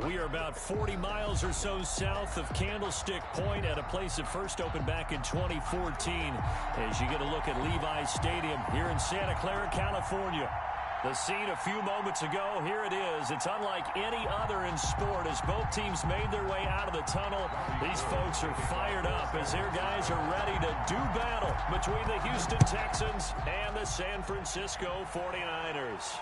We are about 40 miles or so south of Candlestick Point at a place that first opened back in 2014 as you get a look at Levi's Stadium here in Santa Clara, California. The scene a few moments ago, here it is. It's unlike any other in sport as both teams made their way out of the tunnel. These folks are fired up as their guys are ready to do battle between the Houston Texans and the San Francisco 49ers.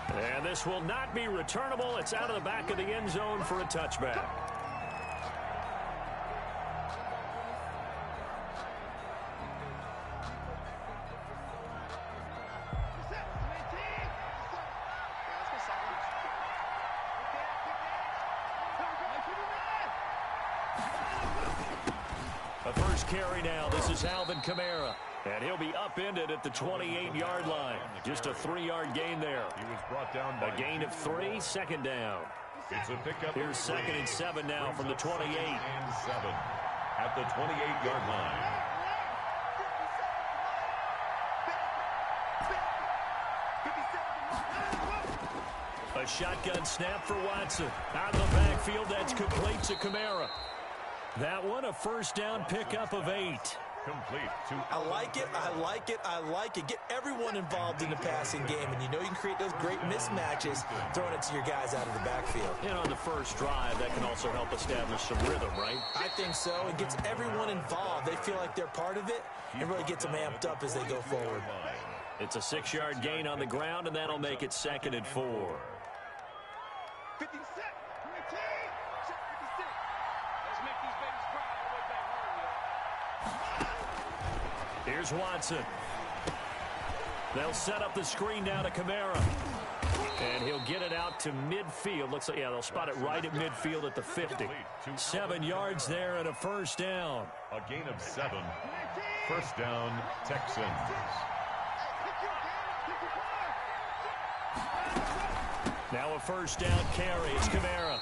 And this will not be returnable. It's out of the back of the end zone for a touchback. A first carry now. This is Alvin Kamara. And he'll be upended at the 28-yard line. Just a 3-yard gain there. He was brought down by a gain of 3, second down. It's a pickup. Here's 2nd and 7 now from the 28. And 7 at the 28-yard line. A shotgun snap for Watson. Out of the backfield, that's complete to Kamara. That one, a first down pickup of 8. Complete to I like it, I like it, I like it. Get everyone involved in the passing game, and you know you can create those great mismatches throwing it to your guys out of the backfield. And on the first drive, that can also help establish some rhythm, right? I think so. It gets everyone involved. They feel like they're part of it, and really gets them amped up as they go forward. It's a 6-yard gain on the ground, and that'll make it 2nd and 4. 56. Let's make these babies cry all the way back home. Here's Watson. They'll set up the screen down to Kamara. And he'll get it out to midfield. Looks like, yeah, they'll spot it right at midfield at the 50. 7 yards there and a first down. A gain of 7. First down, Texans. Now a first down carry. It's Kamara.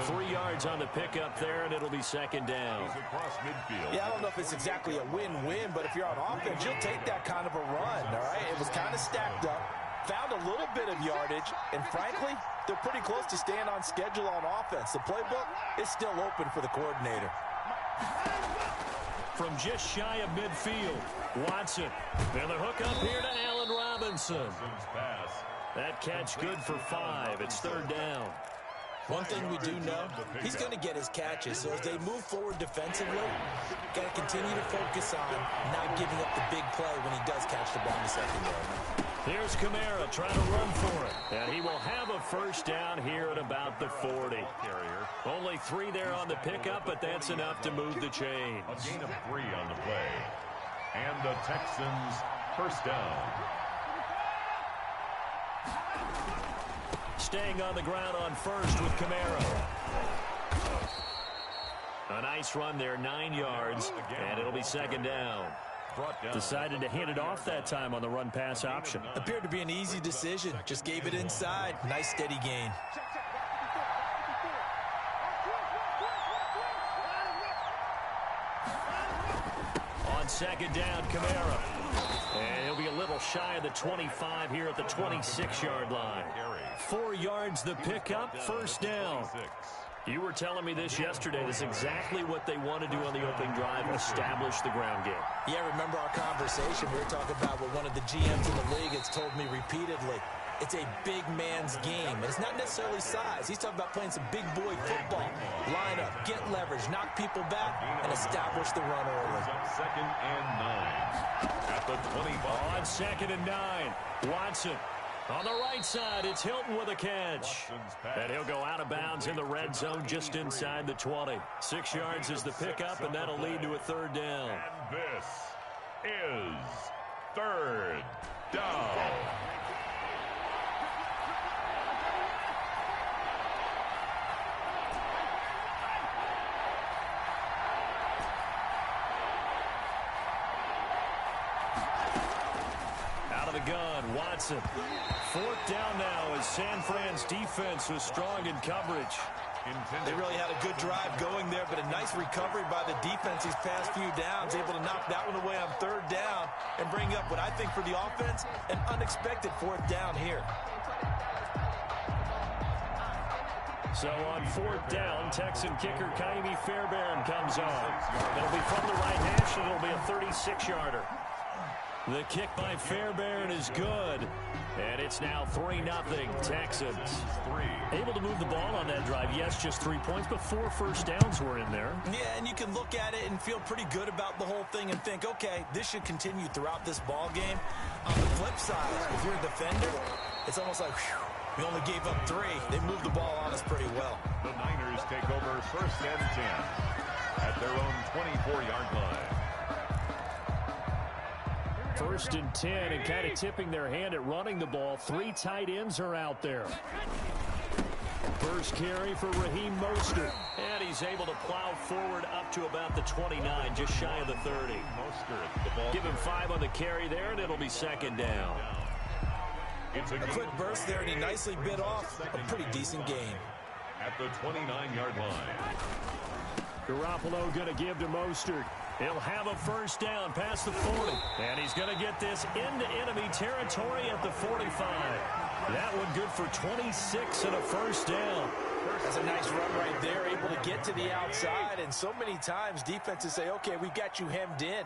3 yards on the pickup there, and it'll be 2nd down. He's across midfield. Yeah, I don't know if it's exactly a win-win, but if you're on offense, you'll take that kind of a run, all right? It was kind of stacked up, found a little bit of yardage, and frankly, they're pretty close to staying on schedule on offense. The playbook is still open for the coordinator. From just shy of midfield, Watson. And the hook up here to Allen Robinson. That catch good for 5. It's 3rd down. One thing we do know, he's going to get his catches. So as they move forward defensively, got to continue to focus on not giving up the big play when he does catch the ball in the secondary. Here's Kamara trying to run for it. And he will have a first down here at about the 40. Only 3 there on the pickup, but that's enough to move the chains. A gain of 3 on the play. And the Texans first down. Staying on the ground on first with Kamara. A nice run there, 9 yards, and it'll be 2nd down. Decided to hand it off that time on the run-pass option. Appeared to be an easy decision. Just gave it inside. Nice steady gain. On 2nd down, Kamara. And he'll be a little shy of the 25 here at the 26-yard line. 4 yards the pickup, first down. You were telling me this yesterday. This is exactly what they want to do on the opening drive, establish the ground game. Yeah, remember our conversation. We were talking about what one of the GMs in the league has told me repeatedly. It's a big man's game, and it's not necessarily size. He's talking about playing some big boy football. Line up, get leverage, knock people back, and establish the run early. 2nd and 9 at the 25. On 2nd and 9, Watson. On the right side, it's Hilton with a catch. And he'll go out of bounds in the red zone just inside the 20. 6 yards is the pickup, and that'll lead to a 3rd down. And this is 3rd down. The gun, Watson. 4th down now as San Fran's defense was strong in coverage. They really had a good drive going there, but a nice recovery by the defense these past few downs, able to knock that one away on 3rd down and bring up what I think for the offense, an unexpected 4th down here. So on 4th down, Texan kicker Kaimi Fairbairn comes on. It'll be from the right hash, and it'll be a 36-yarder. The kick by Fairbairn is good. And it's now 3-0 Texans. Able to move the ball on that drive. Yes, just 3 points, but 4 first downs were in there. Yeah, and you can look at it and feel pretty good about the whole thing and think, okay, this should continue throughout this ball game. On the flip side, if you're a defender, it's almost like, whew, we only gave up 3. They moved the ball on us pretty well. The Niners take over 1st and 10 at their own 24-yard line. 1st and 10, and kind of tipping their hand at running the ball. 3 tight ends are out there. First carry for Raheem Mostert. And he's able to plow forward up to about the 29, just shy of the 30. Give him 5 on the carry there, and it'll be 2nd down. It's A quick burst there, and he nicely bit off a pretty decent gain. At the 29-yard line. Garoppolo going to give to Mostert. He'll have a first down past the 40. And he's going to get this into enemy territory at the 45. That one good for 26 and a first down. That's a nice run right there, able to get to the outside. And so many times defenses say, okay, we got you hemmed in.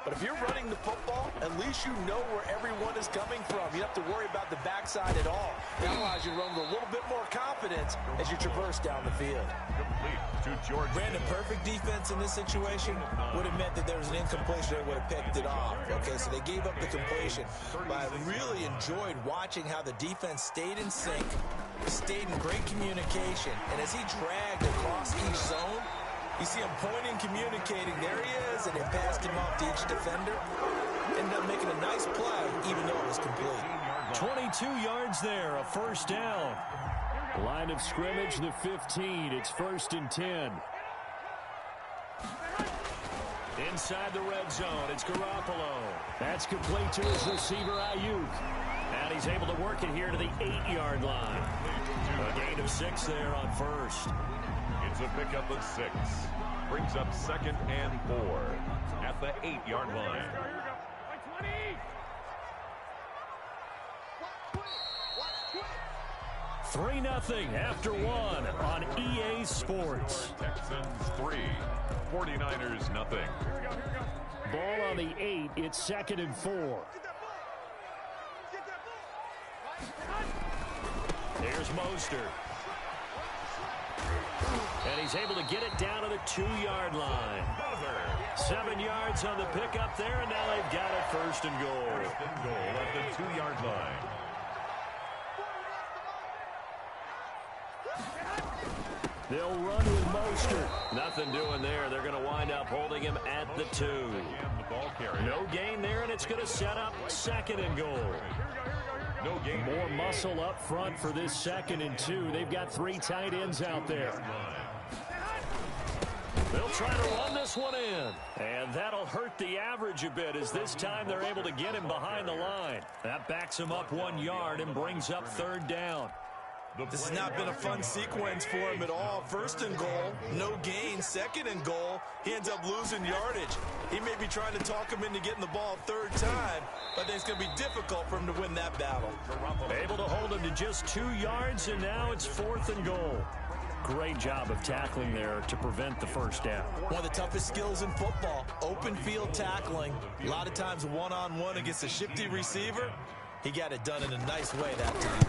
But if you're running the football, at least you know where everyone is coming from. You don't have to worry about the backside at all. That allows you to run with a little bit more confidence as you traverse down the field. Brandon, perfect defense in this situation would have meant that there was an incompletion. They would have picked it off. Okay, so they gave up the completion. But I really enjoyed watching how the defense stayed in sync, stayed in great communication, and as he dragged across each zone, you see him pointing, communicating. There he is, and they passed him off to each defender. Ended up making a nice play, even though it was complete. 22 yards there, a first down. Line of scrimmage, the 15. It's 1st and 10. Inside the red zone, it's Garoppolo. That's complete to his receiver, Ayuk. And he's able to work it here to the 8-yard line. A gain of 6 there on 1st. It's a pickup of 6. Brings up 2nd and 4 at the 8-yard line. 3-0 after 1 on EA Sports. Texans 3, 49ers nothing. Ball on the 8. It's 2nd and 4. There's Mostert. And he's able to get it down to the 2-yard line. 7 yards on the pickup there, and now they've got it 1st and goal. 1st and goal at the 2-yard line. They'll run with Mostert. Nothing doing there. They're going to wind up holding him at the 2. No gain there, and it's going to set up 2nd and goal. No gain. More muscle up front for this 2nd and 2. They've got 3 tight ends out there. They'll try to run this one in. And that'll hurt the average a bit, as this time they're able to get him behind the line. That backs him up 1 yard and brings up 3rd down. This has not been a fun sequence for him at all. 1st and goal, no gain. 2nd and goal, he ends up losing yardage. He may be trying to talk him into getting the ball 3rd time, but I think it's going to be difficult for him to win that battle. Able to hold him to just 2 yards, and now it's 4th and goal. Great job of tackling there to prevent the first down. One of the toughest skills in football, open field tackling. A lot of times one-on-one against a shifty receiver. He got it done in a nice way that time.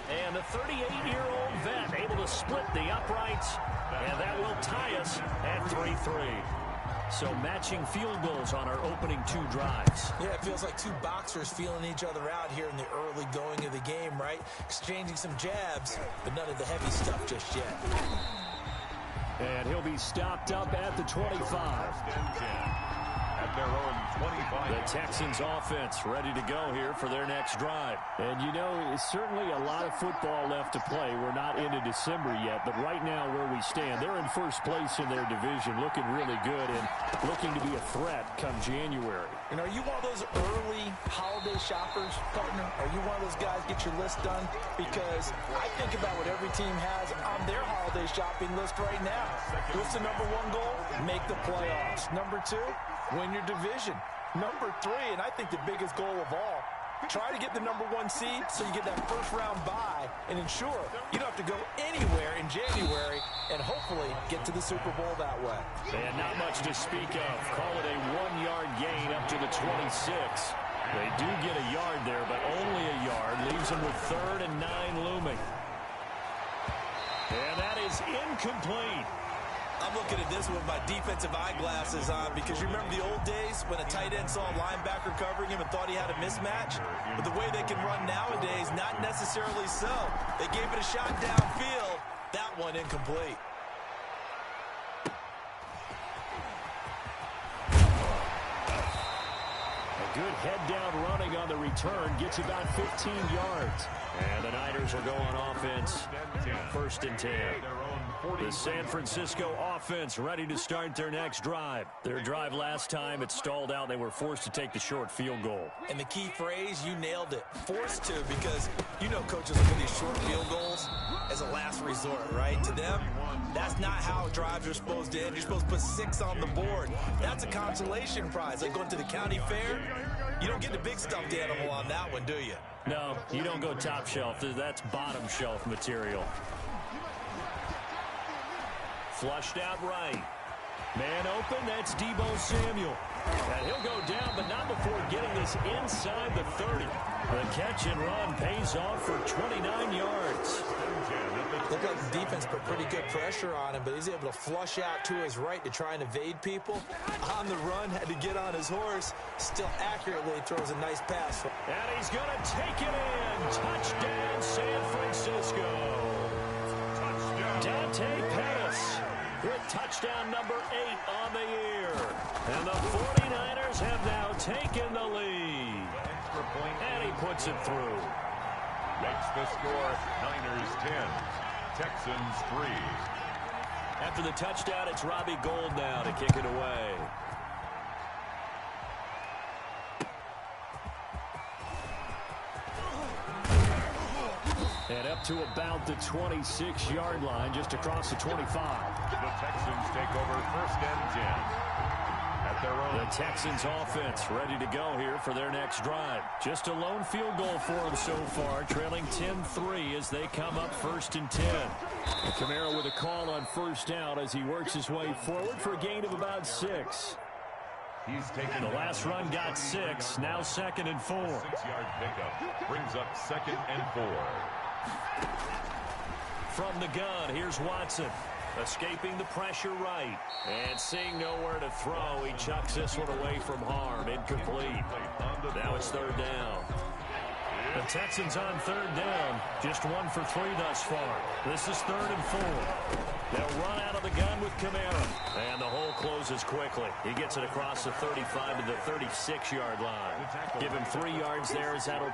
And the 38-year-old vet able to split the uprights, and that will tie us at 3-3. So matching field goals on our opening 2 drives. Yeah, it feels like 2 boxers feeling each other out here in the early going of the game, right? Exchanging some jabs, but none of the heavy stuff just yet. And he'll be stopped up at the 25. At their own 25. The Texans offense ready to go here for their next drive. And you know, it's certainly a lot of football left to play. We're not into December yet, but right now where we stand, they're in 1st place in their division, looking really good and looking to be a threat come January. And are you one of those early holiday shoppers, partner? Are you one of those guys get your list done? Because I think about what every team has on their holiday shopping list right now. What's the number 1 goal? Make the playoffs. Number 2, win your division. Number 3, and I think the biggest goal of all, Try to get the #1 seed so you get that first-round bye and ensure you don't have to go anywhere in January and hopefully get to the Super Bowl that way. And not much to speak of. Call it a 1-yard gain up to the 26. They do get a yard there, but only a yard. Leaves them with 3rd and 9 looming. And that is incomplete. I'm looking at this with my defensive eyeglasses on because you remember the old days when a tight end saw a linebacker covering him and thought he had a mismatch? But the way they can run nowadays, not necessarily so. They gave it a shot downfield. That one incomplete. A good head-down running on the return gets about 15 yards. And the Niners will go on offense. 1st and 10. The San Francisco offense ready to start their next drive. Their drive last time, it stalled out. They were forced to take the short field goal. And the key phrase, you nailed it. Forced to, because you know coaches look at these short field goals as a last resort, right? To them, that's not how drives are supposed to end. You're supposed to put 6 on the board. That's a consolation prize. Like going to the county fair, you don't get the big stuffed animal on that one, do you? No, you don't go top shelf. That's bottom shelf material. Flushed out right. Man open, that's Deebo Samuel. And he'll go down, but not before getting this inside the 30. The catch and run pays off for 29 yards. Looked like the defense put pretty good pressure on him, but he's able to flush out to his right to try and evade people. On the run, had to get on his horse. Still accurately throws a nice pass. And he's going to take it in. Touchdown, San Francisco. Touchdown. Dante Pettis with touchdown number 8 on the year. And the 49ers have now taken the lead. And he puts it through. Makes the score Niners 10, Texans 3. After the touchdown, it's Robbie Gould now to kick it away. And up to about the 26-yard line, just across the 25. The Texans take over 1st and 10 at their own. The Texans offense ready to go here for their next drive. Just a lone field goal for them so far, trailing 10-3 as they come up 1st and 10. Kamara with a call on 1st down as he works his way forward for a gain of about 6. He's taken the last run got 6, now 2nd and 4. 6-yard pickup brings up 2nd and 4. From the gun, here's Watson. Escaping the pressure right. And seeing nowhere to throw, he chucks this one away from harm. Incomplete. Now it's 3rd down. The Texans on 3rd down. Just 1 for 3 thus far. This is 3rd and 4. They'll run out of the gun with Kamara. And the hole closes quickly. He gets it across the 35 to the 36-yard line. Give him 3 yards there as that'll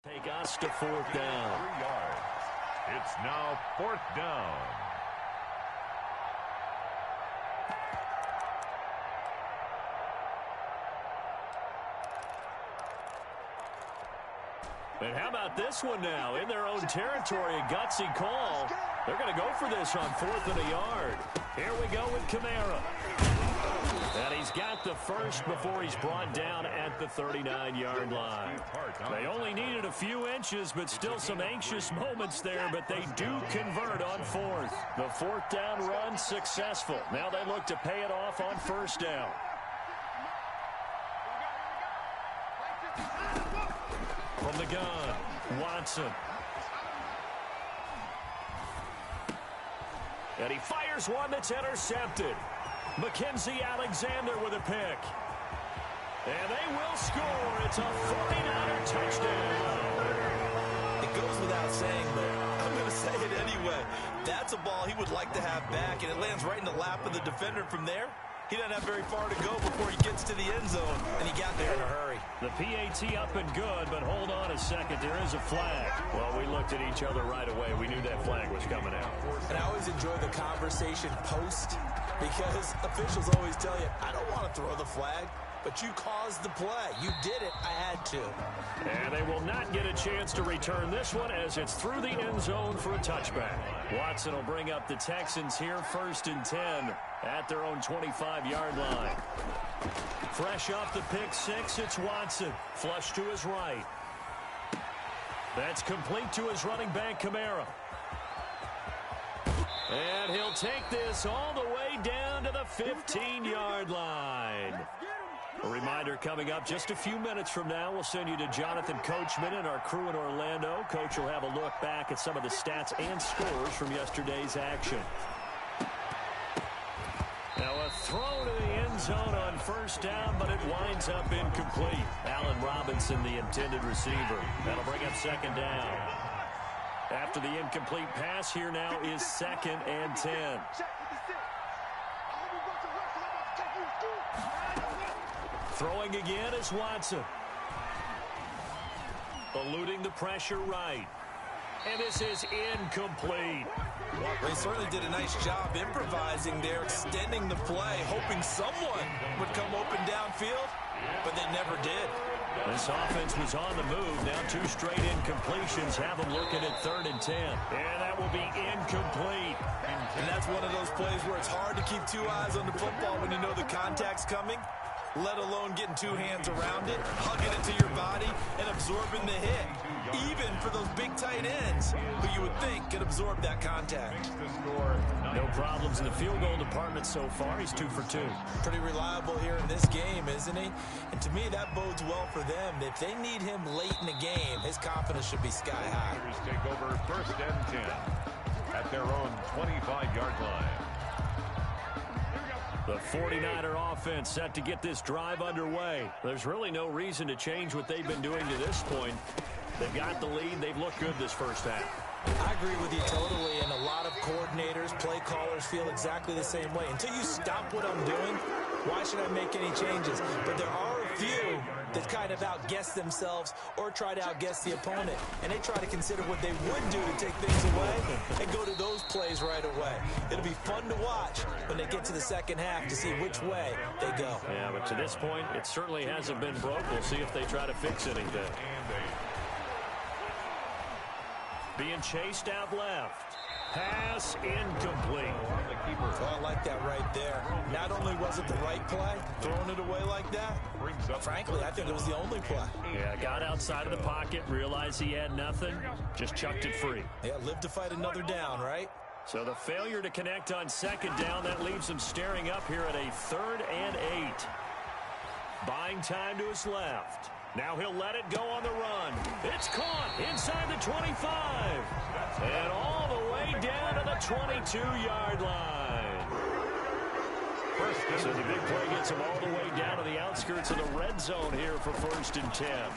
take us to 4th down. 3 yards. It's now 4th down. And how about this one now? In their own territory, a gutsy call. They're going to go for this on 4th and a yard. Here we go with Kamara. And he's got the first before he's brought down at the 39-yard line. They only needed a few inches, but still some anxious moments there, but they do convert on 4th. The 4th down run successful. Now they look to pay it off on 1st down. From the gun, Watson. And he fires one that's intercepted. Mackenzie Alexander with a pick. And they will score. It's a 49er touchdown. It goes without saying, but I'm going to say it anyway. That's a ball he would like to have back, and it lands right in the lap of the defender from there. He doesn't have very far to go before he gets to the end zone, and he got there in a hurry. The PAT up and good, but hold on a second. There is a flag. Well, we looked at each other right away. We knew that flag was coming out. And I always enjoy the conversation post because officials always tell you, I don't want to throw the flag, but you caused the play. You did it. I had to. And they will not get a chance to return this one as it's through the end zone for a touchback. Watson will bring up the Texans here 1st and 10 at their own 25-yard line. Fresh off the pick six, it's Watson. Flush to his right. That's complete to his running back, Kamara. And he'll take this all the way down to the 15-yard line. A reminder coming up just a few minutes from now. We'll send you to Jonathan Coachman and our crew in Orlando. Coach will have a look back at some of the stats and scores from yesterday's action. Now a throw to the end zone on 1st down, but it winds up incomplete. Allen Robinson, the intended receiver. That'll bring up 2nd down. After the incomplete pass, here now is 2nd and 10. Throwing again is Watson. Eluding the pressure right. And this is incomplete. They certainly did a nice job improvising there, extending the play, hoping someone would come open downfield, but they never did. This offense was on the move. Now 2 straight incompletions have them looking at 3rd and 10. And that will be incomplete. And that's one of those plays where it's hard to keep 2 eyes on the football when you know the contact's coming, let alone getting 2 hands around it, hugging it to your body, and absorbing the hit. Even for those big tight ends who you would think could absorb that contact. No problems in the field goal department so far. He's 2 for 2. Pretty reliable here in this game, isn't he? And to me, that bodes well for them. If they need him late in the game, his confidence should be sky high. Take over 1st and 10 at their own 25-yard line. The 49er offense set to get this drive underway. There's really no reason to change what they've been doing to this point. They've got the lead. They've looked good this 1st half. I agree with you totally, and a lot of coordinators, play callers feel exactly the same way. Until you stop what I'm doing, why should I make any changes? But there are a few that kind of outguess themselves or try to outguess the opponent, and they try to consider what they would do to take things away and go to those plays right away. It'll be fun to watch when they get to the 2nd half to see which way they go. Yeah, but to this point, it certainly hasn't been broke. We'll see if they try to fix anything. Being chased out left. Pass incomplete. Oh, I like that right there. Not only was it the right play, throwing it away like that, frankly, I think it was the only play. Yeah, got outside of the pocket, realized he had nothing, just chucked it free. Yeah, live to fight another down, right? So the failure to connect on 2nd down, that leaves him staring up here at a 3rd and 8. Buying time to his left. Now he'll let it go on the run. It's caught inside the 25. And all the way down to the 22-yard line. So the big play gets him all the way down to the outskirts of the red zone here for 1st and 10.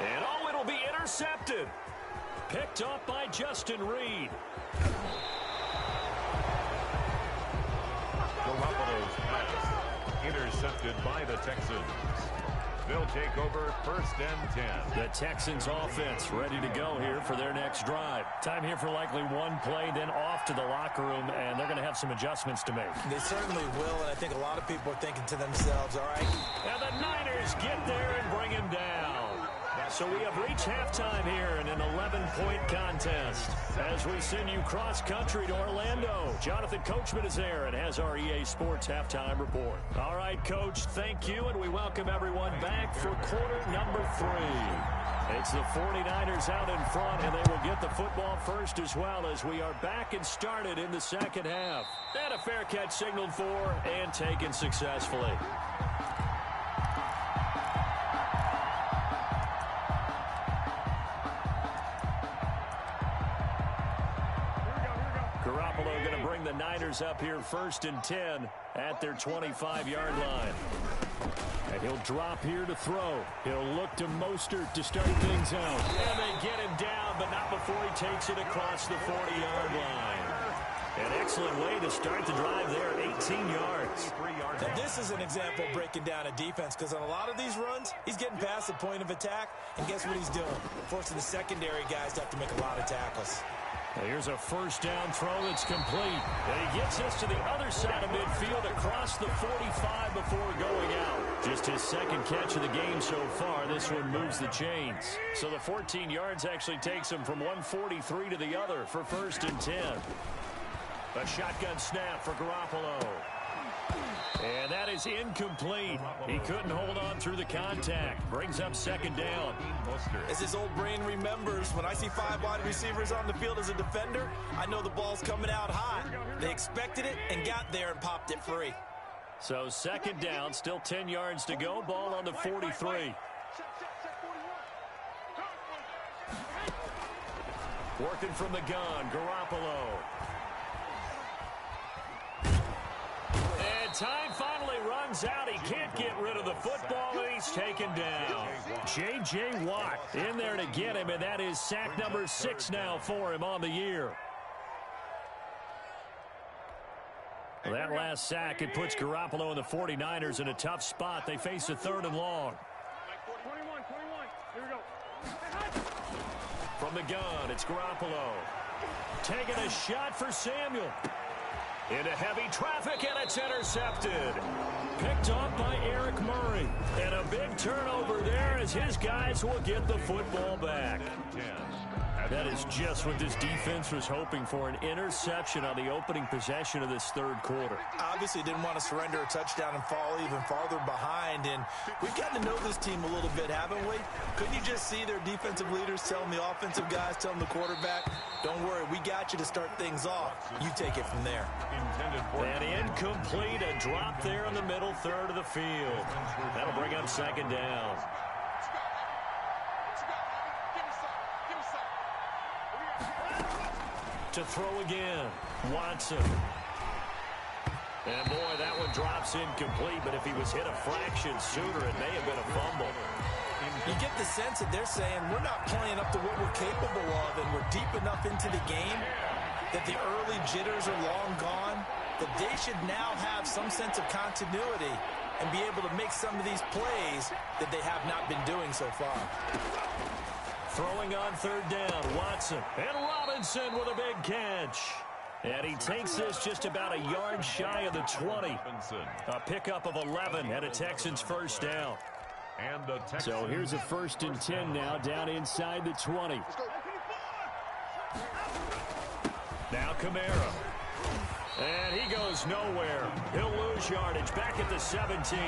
And oh, it'll be intercepted. Picked up by Justin Reed. Garoppolo's pass intercepted by the Texans. They'll take over 1st and 10. The Texans offense ready to go here for their next drive. Time here for likely one play, then off to the locker room, and they're going to have some adjustments to make. They certainly will, and I think a lot of people are thinking to themselves, all right. And the Niners get there and bring him down. So we have reached halftime here in an 11-point contest. As we send you cross-country to Orlando, Jonathan Coachman is there and has our EA Sports halftime report. All right, Coach, thank you, and we welcome everyone back for quarter number 3. It's the 49ers out in front, and they will get the football first as well as we are back and started in the second half. And a fair catch signaled for and taken successfully. Going to bring the Niners up here 1st and 10 at their 25-yard line. And he'll drop here to throw. He'll look to Mostert to start things out. And they get him down, but not before he takes it across the 40-yard line. An excellent way to start the drive there, 18 yards. Now, this is an example of breaking down a defense, because on a lot of these runs, he's getting past the point of attack, and guess what he's doing? Forcing the secondary guys to have to make a lot of tackles. Here's a first down throw that's complete. And he gets us to the other side of midfield across the 45 before going out. Just his second catch of the game so far. This one moves the chains. So the 14 yards actually takes him from 143 to the other for 1st and 10. A shotgun snap for Garoppolo. And that is incomplete. He couldn't hold on through the contact. Brings up 2nd down. As his old brain remembers, when I see 5 wide receivers on the field as a defender, I know the ball's coming out high. They expected it and got there and popped it free. So 2nd down, still 10 yards to go. Ball on the 43. Working from the gun, Garoppolo. Time finally runs out. He can't get rid of the football, and he's taken down. J.J. Watt in there to get him, and that is sack number 6 now for him on the year. Well, that last sack, it puts Garoppolo and the 49ers in a tough spot. They face a 3rd and long. 21. Here we go. From the gun, it's Garoppolo. Taking a shot for Samuel. Into heavy traffic, and it's intercepted. Picked off by Eric Murray. And a big turnover there as his guys will get the football back. That is just what this defense was hoping for, an interception on the opening possession of this 3rd quarter. Obviously didn't want to surrender a touchdown and fall even farther behind, and we've gotten to know this team a little bit, haven't we? Couldn't you just see their defensive leaders telling the offensive guys, telling the quarterback, don't worry, we got you to start things off. You take it from there. And incomplete, a drop there in the middle 3rd of the field. That'll bring up 2nd down. To throw again, Watson. And boy, that one drops incomplete, but if he was hit a fraction sooner, it may have been a fumble. You get the sense that they're saying we're not playing up to what we're capable of, and we're deep enough into the game that the early jitters are long gone, that they should now have some sense of continuity and be able to make some of these plays that they have not been doing so far. Throwing on 3rd down, Watson. And Robinson with a big catch. And he takes this just about a yard shy of the 20. A pickup of 11 and a Texans 1st down. So here's a 1st and 10 now down inside the 20. Now Kamara. And he goes nowhere. He'll lose yardage back at the 17.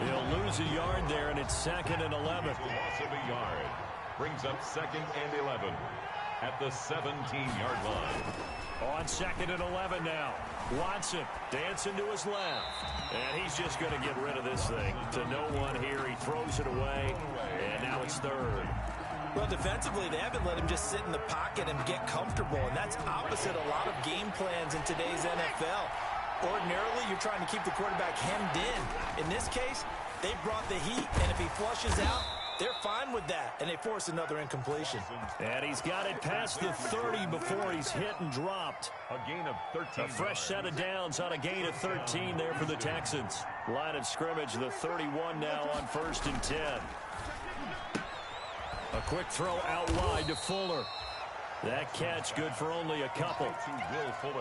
He'll lose a yard there, and it's 2nd and 11. Loss of a yard. Brings up 2nd and 11 at the 17-yard line. On 2nd and 11 now. Watson dancing to his left. And he's just going to get rid of this thing. To no one here. He throws it away. And now it's 3rd. Well, defensively, they haven't let him just sit in the pocket and get comfortable. And that's opposite a lot of game plans in today's NFL. Ordinarily, you're trying to keep the quarterback hemmed in. In this case, they brought the heat. And if he flushes out, They're fine with that, and they force another incompletion. And he's got it past the 30 before he's hit and dropped. A gain of 13. A fresh set of downs on a gain of 13 there for the Texans. Line of scrimmage, the 31 now on 1st and 10. A quick throw out wide to Fuller. That catch good for only a couple.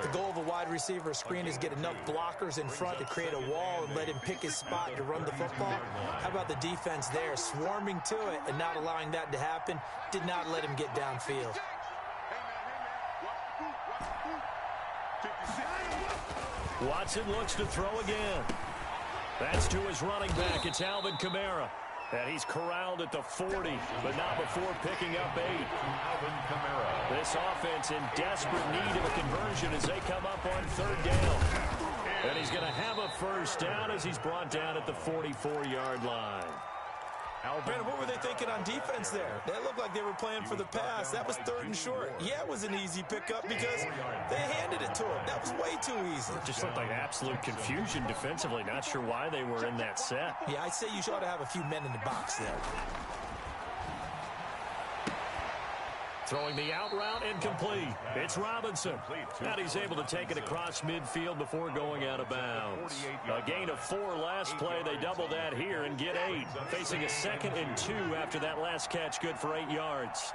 The goal of a wide receiver screen is get enough blockers in front to create a wall and let him pick his spot to run the football. How about the defense there, swarming to it and not allowing that to happen? Did not let him get downfield. Watson looks to throw again. That's to his running back. It's Alvin Kamara. And he's corralled at the 40, but not before picking up 8. Alvin Kamara. This offense in desperate need of a conversion as they come up on 3rd down. And he's going to have a first down as he's brought down at the 44-yard line. Brandon, what were they thinking on defense there? They looked like they were playing for the pass. That was 3rd and short. Yeah, it was an easy pickup because they handed it to him. That was way too easy. Just looked like absolute confusion defensively. Not sure why they were in that set. Yeah, I'd say you ought to have a few men in the box there. Throwing the out route incomplete. It's Robinson. And he's able to take it across midfield before going out of bounds. A gain of 4 last play. They double that here and get 8. Facing a 2nd and 2 after that last catch, good for 8 yards.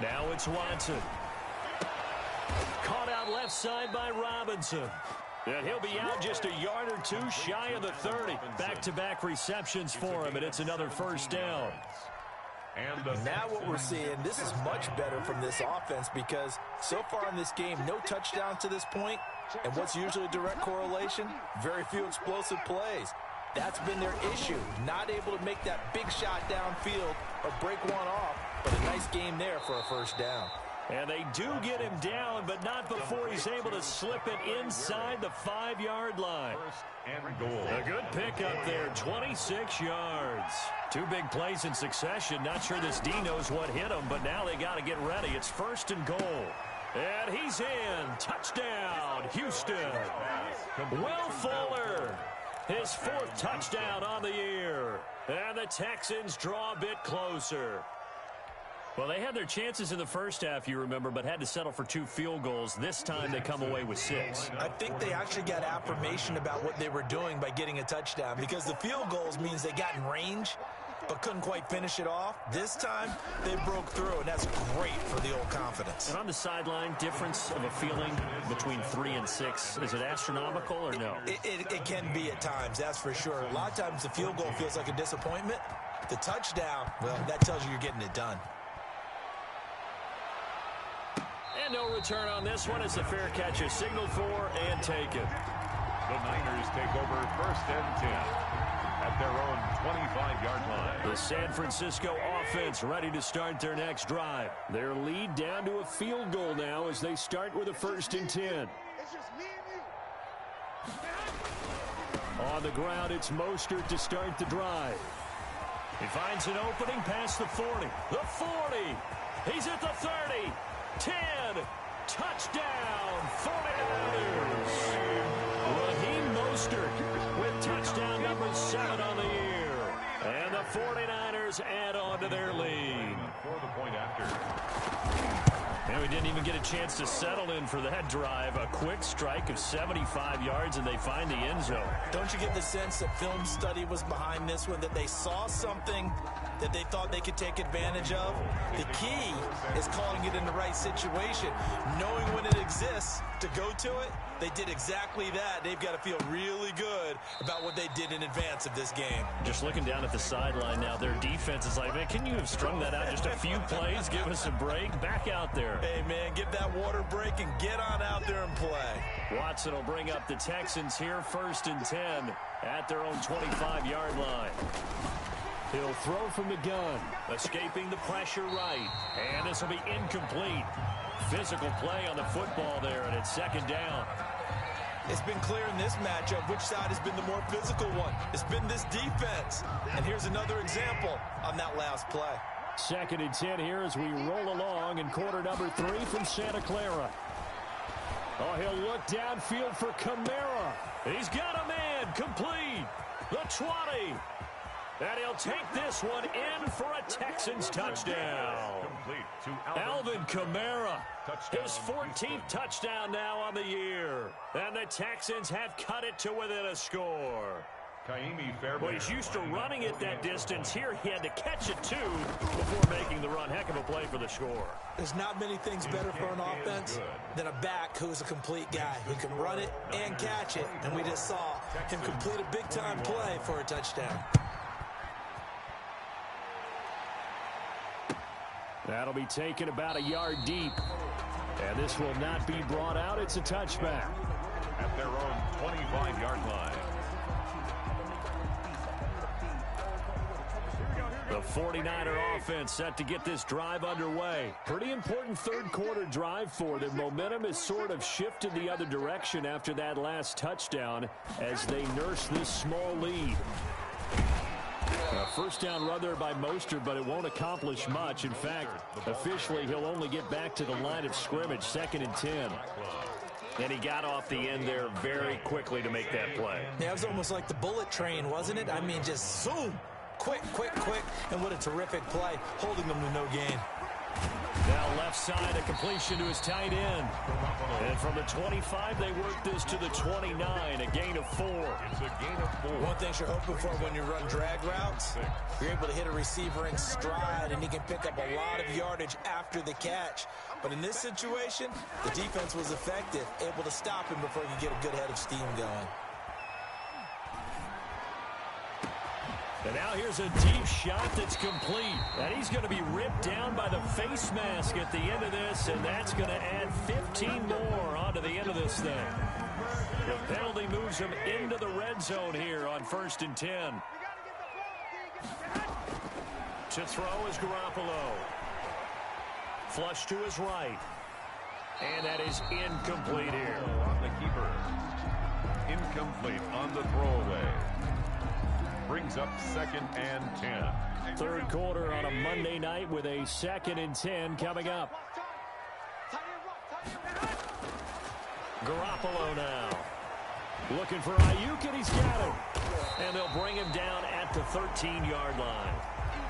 Now it's Watson. Caught out left side by Robinson. And he'll be out just a yard or 2 shy of the 30. Back-to-back receptions for him, and it's another first down. And now what we're seeing, this is much better from this offense because so far in this game, no touchdowns to this point. And what's usually a direct correlation? Very few explosive plays. That's been their issue. Not able to make that big shot downfield or break one off. But a nice game there for a first down. And they do get him down, but not before he's able to slip it inside the 5-yard line. and goal. A good pickup there, 26 yards. 2 big plays in succession. Not sure this D knows what hit him, but now they got to get ready. It's 1st and goal. And he's in. Touchdown, Houston. Will Fuller, his 4th touchdown on the year. And the Texans draw a bit closer. Well, they had their chances in the first half, you remember, but had to settle for 2 field goals. This time they come away with 6. I think they actually got affirmation about what they were doing by getting a touchdown, because the field goals means they got in range but couldn't quite finish it off. This time they broke through, and that's great for the old confidence. And on the sideline, difference of a feeling between 3 and 6, is it astronomical or no? It can be at times, that's for sure. A lot of times the field goal feels like a disappointment. The touchdown, well, that tells you you're getting it done. And no return on this one as the fair catch is signaled for and taken. The Niners take over 1st and 10 at their own 25-yard line. The San Francisco offense ready to start their next drive. Their lead down to a field goal now as they start with a 1st and 10. It's just me and you. On the ground, it's Mostert to start the drive. He finds an opening past the 40. The 40. He's at the 30. 10. Touchdown, 49ers. Raheem Mostert with touchdown number 7 on the year. And the 49ers add on to their lead. For the point after. And we didn't even get a chance to settle in for that drive. A quick strike of 75 yards, and they find the end zone. Don't you get the sense that film study was behind this one, that they saw something that they thought they could take advantage of? The key is calling it in the right situation, knowing when it exists to go to it. They did exactly that. They've got to feel really good about what they did in advance of this game. Just looking down at the sideline now, their defense is like, man, can you have strung that out just a few plays? Give us a break. Back out there. Hey, man, give that water break and get on out there and play. Watson will bring up the Texans here, 1st and 10 at their own 25-yard line. He'll throw from the gun, escaping the pressure right. And this will be incomplete. Physical play on the football there, and it's 2nd down. It's been clear in this matchup which side has been the more physical one. It's been this defense. And here's another example on that last play. 2nd and 10 here as we roll along in quarter number 3 from Santa Clara. Oh, he'll look downfield for Kamara. He's got a man complete. The 20. And he'll take this one in for a Texans touchdown. Complete to Alvin Kamara. Touchdown. His 14th touchdown now on the year. And the Texans have cut it to within a score. Well, he's used to running it that distance. Here he had to catch it, too, before making the run. Heck of a play for the score. There's not many things better for an offense than a back who's a complete guy who can run it and catch it. And we just saw him complete a big-time play for a touchdown. That'll be taken about a yard deep. And this will not be brought out. It's a touchback. At their own 25-yard line. The 49er offense set to get this drive underway. Pretty important third-quarter drive for them. Momentum has sort of shifted the other direction after that last touchdown as they nurse this small lead. A first down run there by Mostert, but it won't accomplish much. In fact, officially, he'll only get back to the line of scrimmage, 2nd and 10. And he got off the end there very quickly to make that play. Yeah, it was almost like the bullet train, wasn't it? I mean, just zoom. Quick, quick, quick. And what a terrific play, holding them to no gain. Now left side, a completion to his tight end. And from the 25, they work this to the 29, a gain of 4. It's a gain of 4. One thing you're hoping for when you run drag routes, you're able to hit a receiver in stride, and he can pick up a lot of yardage after the catch. But in this situation, the defense was effective, able to stop him before he could get a good head of steam going. And now here's a deep shot that's complete. And he's going to be ripped down by the face mask at the end of this, and that's going to add 15 more onto the end of this thing. The penalty moves him into the red zone here on 1st and 10. To throw is Garoppolo. Flush to his right. And that is incomplete here. On the keeper. Incomplete on the throwaway. Brings up 2nd and 10. Third quarter on a Monday night with a 2nd and 10 coming up. Garoppolo now. Looking for Ayuk, and he's got him. And they'll bring him down at the 13-yard line.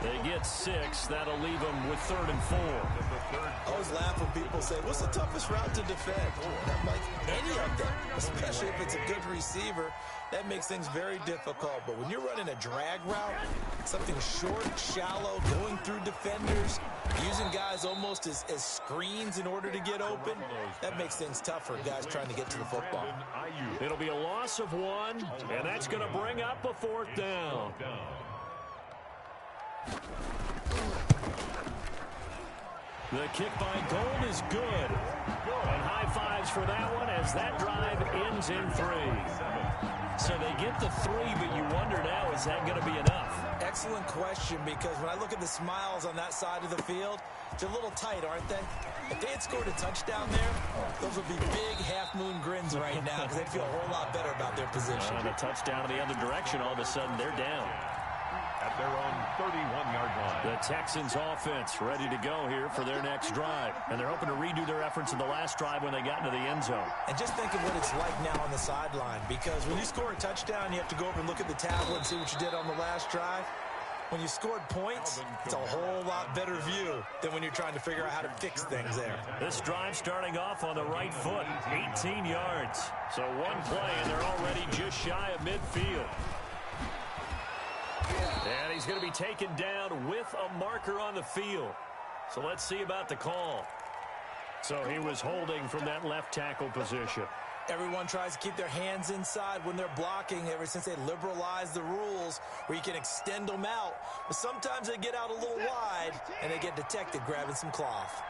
They get 6. That'll leave them with 3rd and 4. I always laugh when people say, what's the toughest route to defend? I'm like, any of them, especially if it's a good receiver. That makes things very difficult. But when you're running a drag route, something short, shallow, going through defenders, using guys almost as screens in order to get open, that makes things tough for guys trying to get to the football. It'll be a loss of 1, and that's going to bring up a 4th down. The kick by Gold is good. And high fives for that one as that drive ends in 3. So they get the 3, but you wonder now, is that going to be enough? Excellent question, because when I look at the smiles on that side of the field, they're a little tight, aren't they? If they had scored a touchdown there, those would be big half-moon grins right now because they'd feel a whole lot better about their position. And a touchdown in the other direction, all of a sudden they're down. At their own 31-yard line. The Texans offense ready to go here for their next drive. And they're hoping to redo their efforts in the last drive when they got into the end zone. And just think of what it's like now on the sideline, because when you score a touchdown, you have to go over and look at the tablet and see what you did on the last drive. When you scored points, it's a whole lot better view than when you're trying to figure out how to fix things there. This drive starting off on the right foot, 18 yards. So one play, and they're already just shy of midfield. And he's going to be taken down with a marker on the field. So let's see about the call. So he was holding from that left tackle position. Everyone tries to keep their hands inside when they're blocking ever since they liberalized the rules where you can extend them out. But sometimes they get out a little wide and they get detected grabbing some cloth.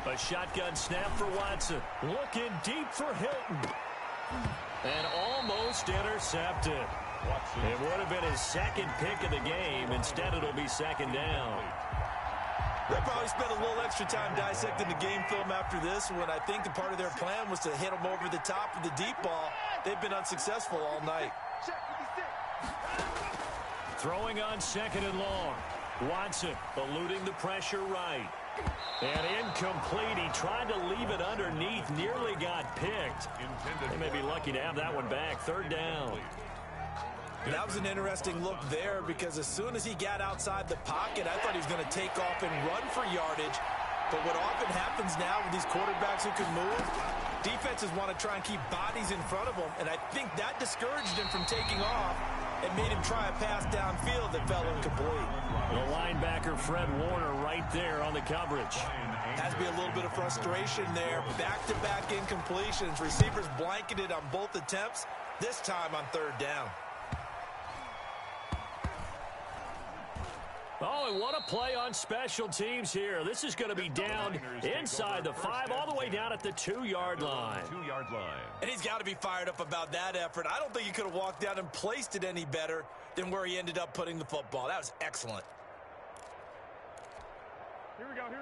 A shotgun snap for Watson. Looking deep for Hilton. And almost intercepted. It would have been his second pick of the game. Instead, it'll be 2nd down. They'll probably spend a little extra time dissecting the game film after this when I think the part of their plan was to hit them over the top of the deep ball. They've been unsuccessful all night. Throwing on 2nd and long. Watson eluding the pressure right. And incomplete. He tried to leave it underneath. Nearly got picked. They may be lucky to have that one back. Third down. That was an interesting look there because as soon as he got outside the pocket, I thought he was going to take off and run for yardage. But what often happens now with these quarterbacks who can move, defenses want to try and keep bodies in front of them. And I think that discouraged him from taking off and made him try a pass downfield that fell incomplete. The linebacker, Fred Warner, right there on the coverage. Has to be a little bit of frustration there. Back-to-back incompletions. Receivers blanketed on both attempts, this time on third down. Oh, and what a play on special teams here. This is going to be down inside the 5, all the way down at the 2-yard line. 2-yard line. And he's got to be fired up about that effort. I don't think he could have walked down and placed it any better than where he ended up putting the football. That was excellent.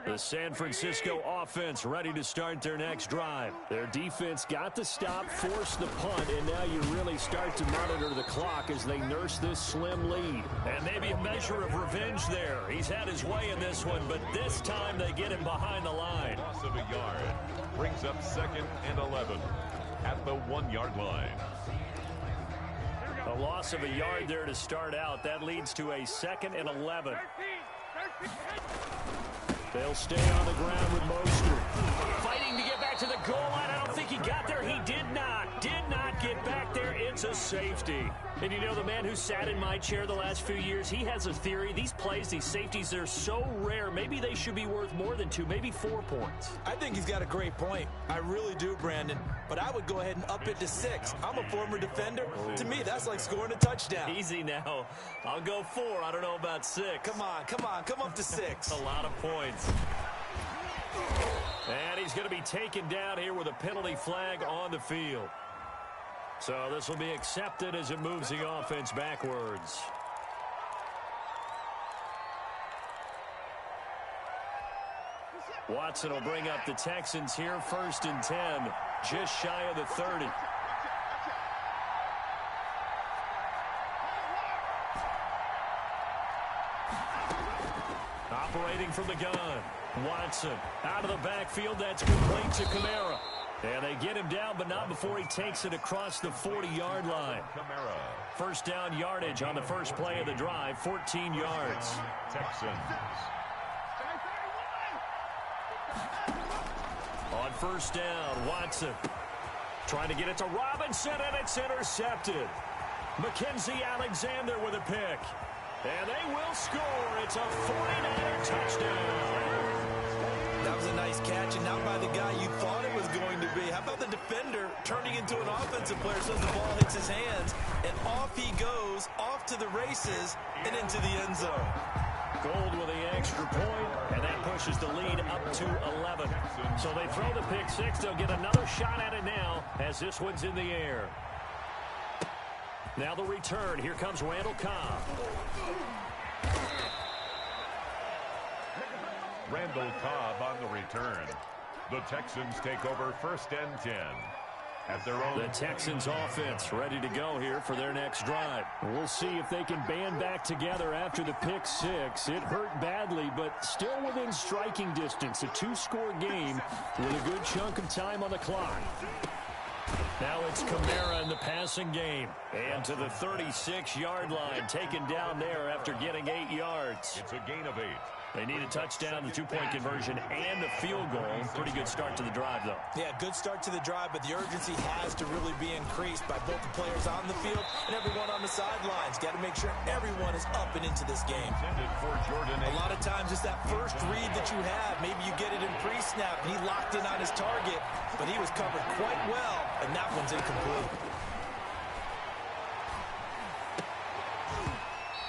The San Francisco offense ready to start their next drive. Their defense got the stop, forced the punt, and now you really start to monitor the clock as they nurse this slim lead. And maybe a measure of revenge there. He's had his way in this one, but this time they get him behind the line. Loss of a yard brings up 2nd and 11 at the 1-yard line. A loss of a yard there to start out. That leads to a 2nd and 11. They'll stay on the ground with Mostert. Fighting to get back to the goal line. I don't think he got there. He did not. Did not get back there. It's a safety. And you know, the man who sat in my chair the last few years, he has a theory. These plays, these safeties, they're so rare. Maybe they should be worth more than 2, maybe 4 points. I think he's got a great point. I really do, Brandon. But I would go ahead and up it to 6. I'm a former defender. To me, that's like scoring a touchdown. Easy now. I'll go 4. I don't know about 6. Come on. Come up to 6. A lot of points. And he's going to be taken down here with a penalty flag on the field. So this will be accepted as it moves the offense backwards. Watson will bring up the Texans here, 1st and 10, just shy of the 30. Operating from the gun. Watson out of the backfield. That's complete to Kamara. And they get him down, but not before he takes it across the 40-yard line. First down yardage on the first play of the drive, 14 yards. Texans. On first down, Watson trying to get it to Robinson, and it's intercepted. Mackenzie Alexander with a pick. And they will score. It's a 49er touchdown. That was a nice catch, and not by the guy you thought it was going to be. How about the defender turning into an offensive player so the ball hits his hands, and off he goes, off to the races, and into the end zone. Gold with the extra point, and that pushes the lead up to 11. So they throw the pick 6. They'll get another shot at it now as this one's in the air. Now the return. Here comes Randall Cobb. Randall Cobb on the return. The Texans take over 1st and 10. At their own. The Texans offense ready to go here for their next drive. We'll see if they can band back together after the pick 6. It hurt badly, but still within striking distance. A 2-score game with a good chunk of time on the clock. Now it's Kamara in the passing game. And to the 36-yard line, taken down there after getting 8 yards. It's a gain of 8. They need a touchdown, the 2-point conversion, and a field goal. Pretty good start to the drive, though. Yeah, good start to the drive, but the urgency has to really be increased by both the players on the field and everyone on the sidelines. Got to make sure everyone is up and into this game. A lot of times it's that first read that you have. Maybe you get it in pre-snap, and he locked in on his target, but he was covered quite well, and that one's incomplete.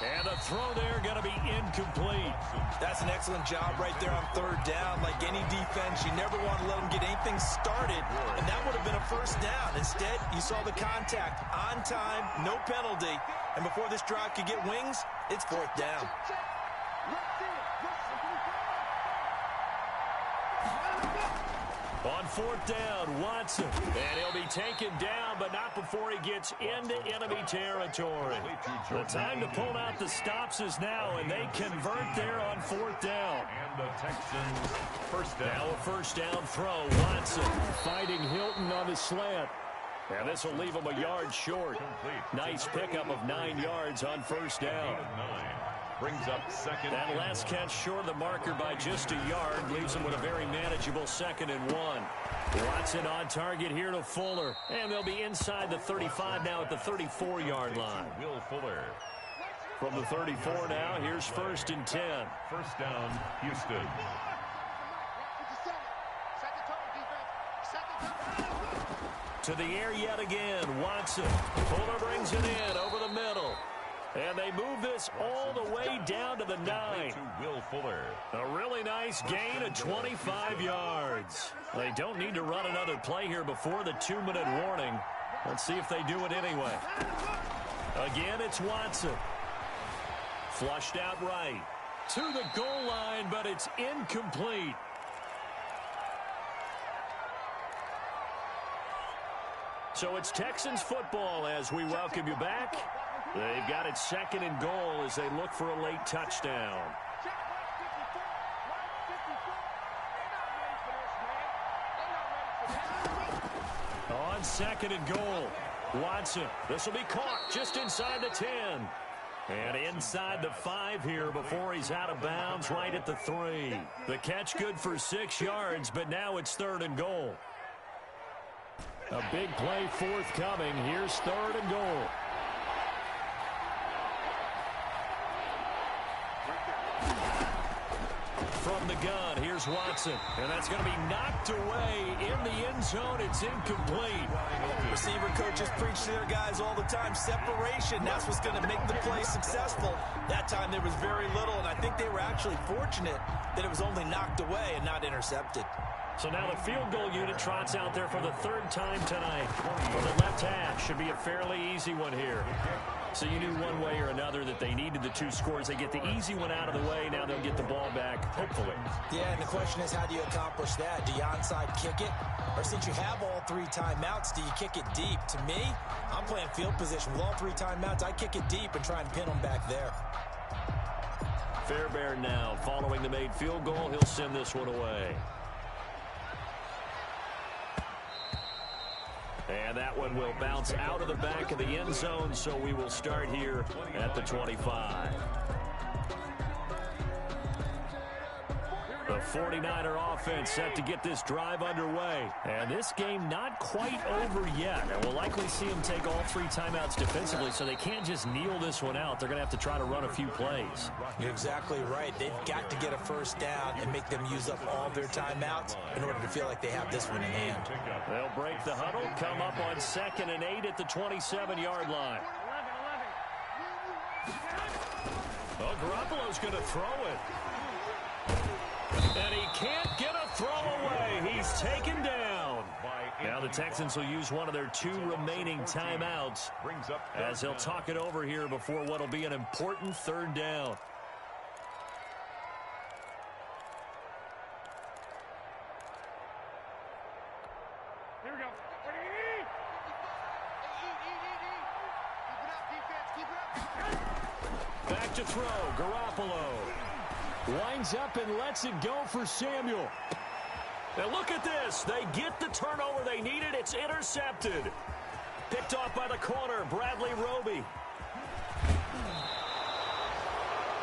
And the throw there going to be incomplete. That's an excellent job right there on third down. Like any defense, you never want to let them get anything started, and that would have been a first down. Instead, you saw the contact on time, no penalty, and before this drive could get wings, it's 4th down. On 4th down, Watson. And he'll be taken down, but not before he gets into enemy territory. The time to pull out the stops is now, and they convert there on 4th down. And the Texans first down. Now a first down throw. Watson fighting Hilton on the slant. And this will leave him a yard short. Nice pickup of 9 yards on first down. Brings up second. That last catch short of the marker by just a yard leaves him with a very manageable 2nd and 1. Watson on target here to Fuller. And they'll be inside the 35 now at the 34-yard line. Will Fuller. From the 34 now, here's 1st and 10. First down, Houston. To the air yet again, Watson. Fuller brings it in over the middle. And they move this all the way down to the 9. To Will Fuller. A really nice gain of 25 yards. They don't need to run another play here before the 2-minute warning. Let's see if they do it anyway. Again, it's Watson. Flushed out right. To the goal line, but it's incomplete. So it's Texans football as we welcome you back. They've got it 2nd and goal as they look for a late touchdown. On 2nd and goal, Watson. This will be caught just inside the 10. And inside the 5 here before he's out of bounds right at the 3. The catch good for 6 yards, but now it's 3rd and goal. A big play forthcoming. Here's 3rd and goal. From the gun, here's Watson. And that's going to be knocked away in the end zone. It's incomplete. Receiver coaches preach to their guys all the time. Separation, that's what's going to make the play successful. That time there was very little, and I think they were actually fortunate that it was only knocked away and not intercepted. So now the field goal unit trots out there for the 3rd time tonight. For the left hash, should be a fairly easy one here. So you knew one way or another that they needed the 2 scores. They get the easy one out of the way. Now they'll get the ball back, hopefully. Yeah, and the question is, how do you accomplish that? Do you onside kick it? Or since you have all 3 timeouts, do you kick it deep? To me, I'm playing field position. With all 3 timeouts, I kick it deep and try and pin them back there. Fairbairn now, following the made field goal, he'll send this one away. And that one will bounce out of the back of the end zone, so we will start here at the 25. The 49er offense set to get this drive underway. And this game not quite over yet. And we'll likely see them take all 3 timeouts defensively, so they can't just kneel this one out. They're going to have to try to run a few plays. You're exactly right. They've got to get a first down and make them use up all their timeouts in order to feel like they have this one in hand. They'll break the huddle, come up on 2nd and 8 at the 27-yard line. Well, Garoppolo's going to throw it. And he can't get a throw away. He's taken down. Now the Texans will use one of their 2 remaining timeouts as they'll talk it over here before what will be an important 3rd down. Here we go. Back to throw. Garoppolo winds up and lets it go for Samuel. Now look at this. They get the turnover they needed. It's intercepted. Picked off by the corner, Bradley Roby.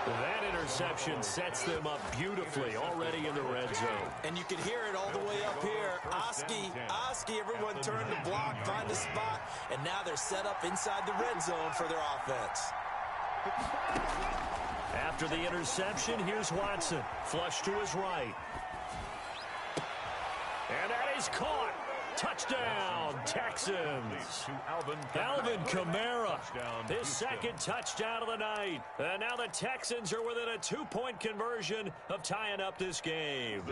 That interception sets them up beautifully already in the red zone. And you can hear it all the way up here. Oski, everyone turn to block, find a spot, and now they're set up inside the red zone for their offense. After the interception, here's Watson. Flush to his right. And that is caught. Touchdown, Texans. Alvin Kamara, his 2nd touchdown of the night. And now the Texans are within a 2-point conversion of tying up this game.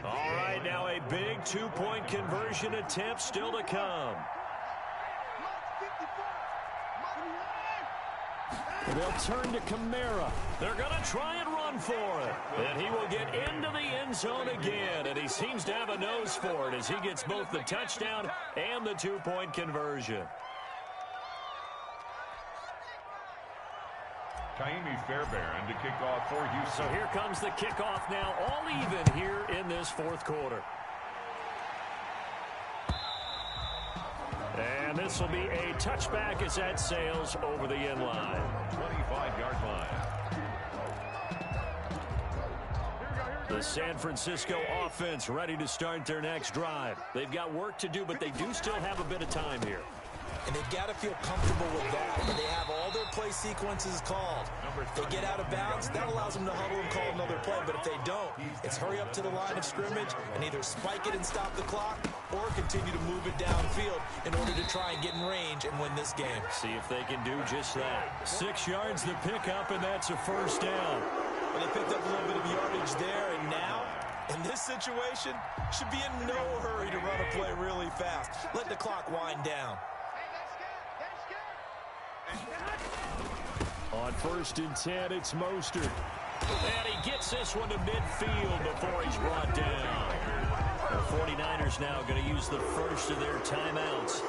All right, now a big 2-point conversion attempt still to come. They'll turn to Kamara. They're going to try and run going for it. And he will get into the end zone again. And he seems to have a nose for it as he gets both the touchdown and the two-point conversion. Kaimi Fairbairn to kick off for Houston. So here comes the kickoff now, all even here in this fourth quarter. And this will be a touchback as that sails over the end line. 25-yard line. The San Francisco offense ready to start their next drive. They've got work to do, but they do still have a bit of time here. And they've got to feel comfortable with that. When they have all their play sequences called, if they get out of bounds, that allows them to huddle and call another play. But if they don't, it's hurry up to the line of scrimmage and either spike it and stop the clock or continue to move it downfield in order to try and get in range and win this game. See if they can do just that. 6 yards the pickup, and that's a first down. Well, they picked up a little bit of yardage there, and now, in this situation, should be in no hurry to run a play really fast. Let the clock wind down. On 1st and 10, it's Mostert. And he gets this one to midfield before he's brought down. The 49ers now going to use the first of their timeouts,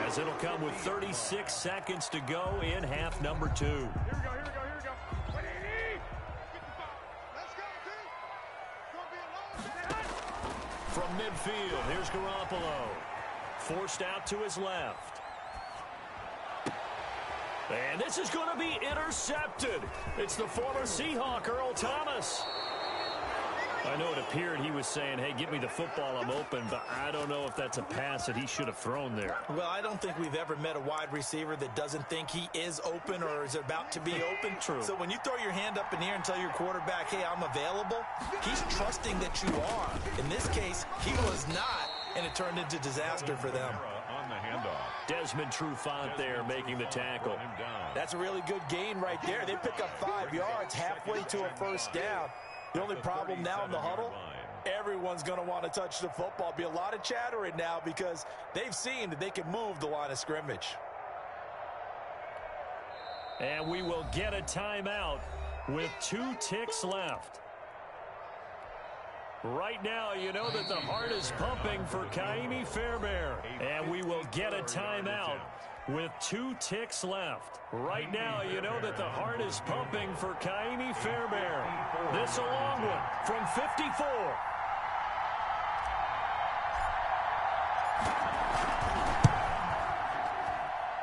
as it'll come with 36 seconds to go in half number 2. Here we go. What do you need? Let's go, team. It's gonna be a long From midfield, here's Garoppolo. Forced out to his left. And this is going to be intercepted. It's the former Seahawk, Earl Thomas. I know it appeared he was saying, hey, give me the football, I'm open, but I don't know if that's a pass that he should have thrown there. Well, I don't think we've ever met a wide receiver that doesn't think he is open or is about to be open. True. So when you throw your hand up in the air and tell your quarterback, hey, I'm available, he's trusting that you are. In this case, he was not, and it turned into disaster for them. On the handoff. Desmond Trufant there making the tackle. That's a really good gain right there. They pick up 5 yards halfway to a first down. The only problem now in the huddle, everyone's going to want to touch the football. Be a lot of chattering now because they've seen that they can move the line of scrimmage. And we will get a timeout with 2 ticks left. Right now, you know that the heart is pumping for Kaimi Fairbairn. And we will get a timeout with 2 ticks left. Right now, you know that the heart is pumping for Kaimi Fairbairn. This a long one from 54.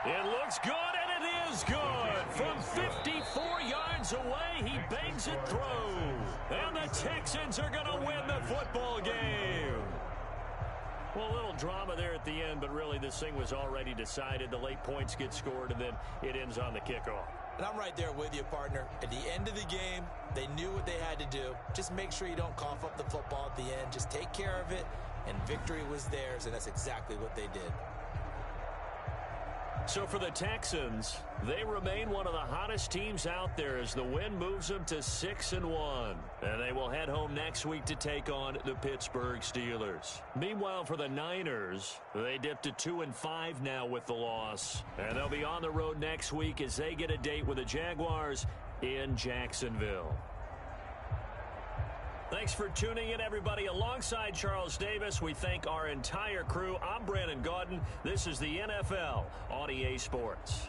It looks good, and it is good. From 54 yards away, he bangs it through. And the Texans are going to win the football game. Well, a little drama there at the end, but really this thing was already decided. The late points get scored, and then it ends on the kickoff. And I'm right there with you, partner. At the end of the game, they knew what they had to do. Just make sure you don't cough up the football at the end. Just take care of it, and victory was theirs, and that's exactly what they did. So for the Texans, they remain one of the hottest teams out there as the win moves them to 6-1. And they will head home next week to take on the Pittsburgh Steelers. Meanwhile, for the Niners, they dipped to 2-5 now with the loss. And they'll be on the road next week as they get a date with the Jaguars in Jacksonville. Thanks for tuning in, everybody. Alongside Charles Davis, we thank our entire crew. I'm Brandon Gaudin. This is the NFL on EA Sports.